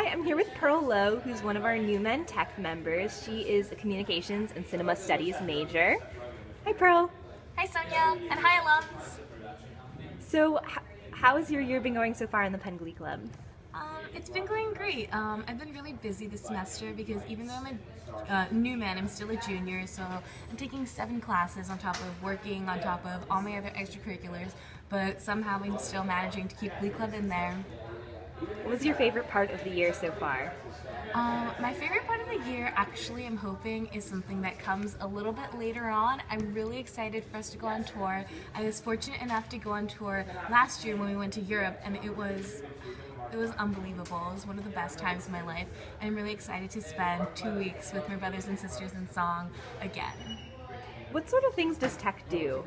Hi, I'm here with Pearl Lowe, who's one of our new Men Tech members. She is a communications and cinema studies major. Hi, Pearl. Hi, Sonia, and hi, alums. So, how has your year been going so far in the Penn Glee Club? It's been going great. I've been really busy this semester because even though I'm a new man, I'm still a junior, so I'm taking 7 classes on top of working, on top of all my other extracurriculars, but somehow I'm still managing to keep Glee Club in there. What was your favorite part of the year so far? My favorite part of the year, actually, I'm hoping, is something that comes a little bit later on. I'm really excited for us to go on tour. I was fortunate enough to go on tour last year when we went to Europe, and it was unbelievable. It was one of the best times of my life. I'm really excited to spend 2 weeks with my brothers and sisters in song again. What sort of things does Tech do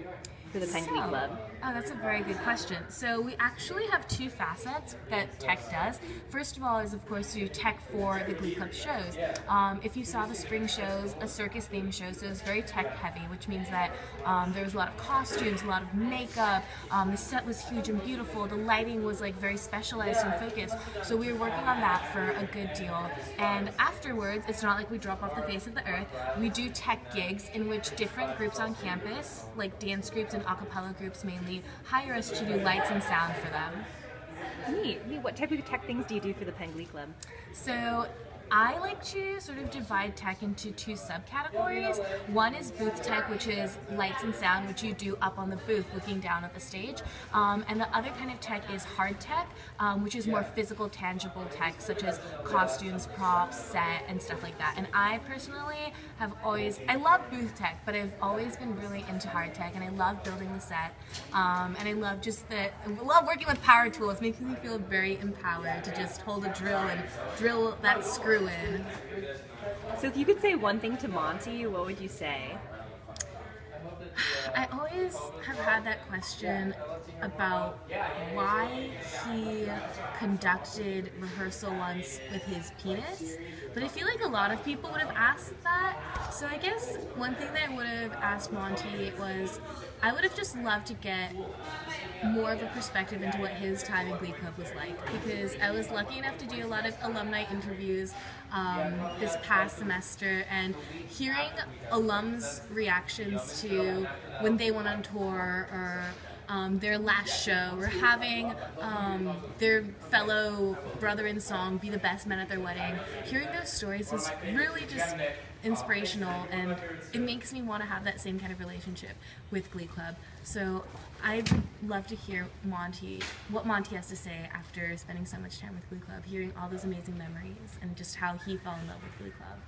for the Penn Glee Club? Oh, that's a very good question. So we actually have 2 facets that Tech does. First of all is, of course, your Tech for the Glee Club shows. If you saw the spring shows, a circus themed show, so it's very Tech heavy, which means that there was a lot of costumes, a lot of makeup, the set was huge and beautiful, the lighting was like very specialized and focused. So we were working on that for a good deal. And afterwards, it's not like we drop off the face of the earth. We do Tech gigs in which different groups on campus, like dance groups and a cappella groups mainly, hire us to do lights and sound for them. Neat. What type of Tech things do you do for the Penn Glee Club? So I like to sort of divide Tech into 2 subcategories. One is booth Tech, which is lights and sound, which you do up on the booth looking down at the stage. And the other kind of Tech is hard Tech, which is more physical, tangible Tech, such as costumes, props, set, and stuff like that. And I personally I love booth Tech, but I've always been really into hard Tech, and I love building the set. And I love I love working with power tools. It makes me feel very empowered to just hold a drill and drill that screw in. So if you could say one thing to Monty, what would you say? I always have had that question about why he conducted rehearsal once with his penis, but I feel like a lot of people would have asked that. So I guess one thing that I would have asked Monty was, I would have just loved to get more of a perspective into what his time in Glee Club was like, because I was lucky enough to do a lot of alumni interviews this past semester, and hearing alums' reactions to when they went on tour or their last show, or having their fellow brother in song be the best man at their wedding. Hearing those stories was really just inspirational, and it makes me want to have that same kind of relationship with Glee Club. So I'd love to hear what Monty has to say after spending so much time with Glee Club, hearing all those amazing memories and just how he fell in love with Glee Club.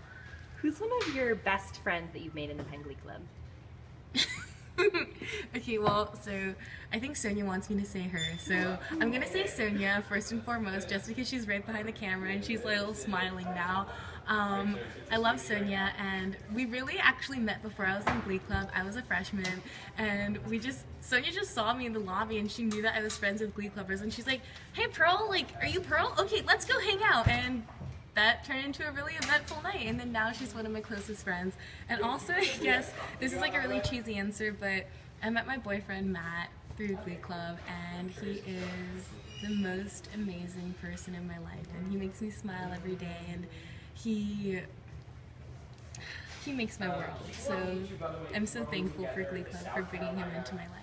Who's one of your best friends that you've made in the Penn Glee Club? Okay, well, so I think Sonia wants me to say her, so I'm gonna say Sonia first and foremost, just because she's right behind the camera and she's like smiling now. I love Sonia, and we really actually met before I was in Glee Club. I was a freshman, and Sonia just saw me in the lobby, and she knew that I was friends with Glee Clubbers, and she's like, "Hey Pearl, like, are you Pearl? Okay, let's go hang out." And that turned into a really eventful night, and then now she's one of my closest friends. And also, I guess, this is like a really cheesy answer, but I met my boyfriend Matt through Glee Club, and he is the most amazing person in my life, and he makes me smile every day, and he makes my world. So I'm so thankful for Glee Club for bringing him into my life.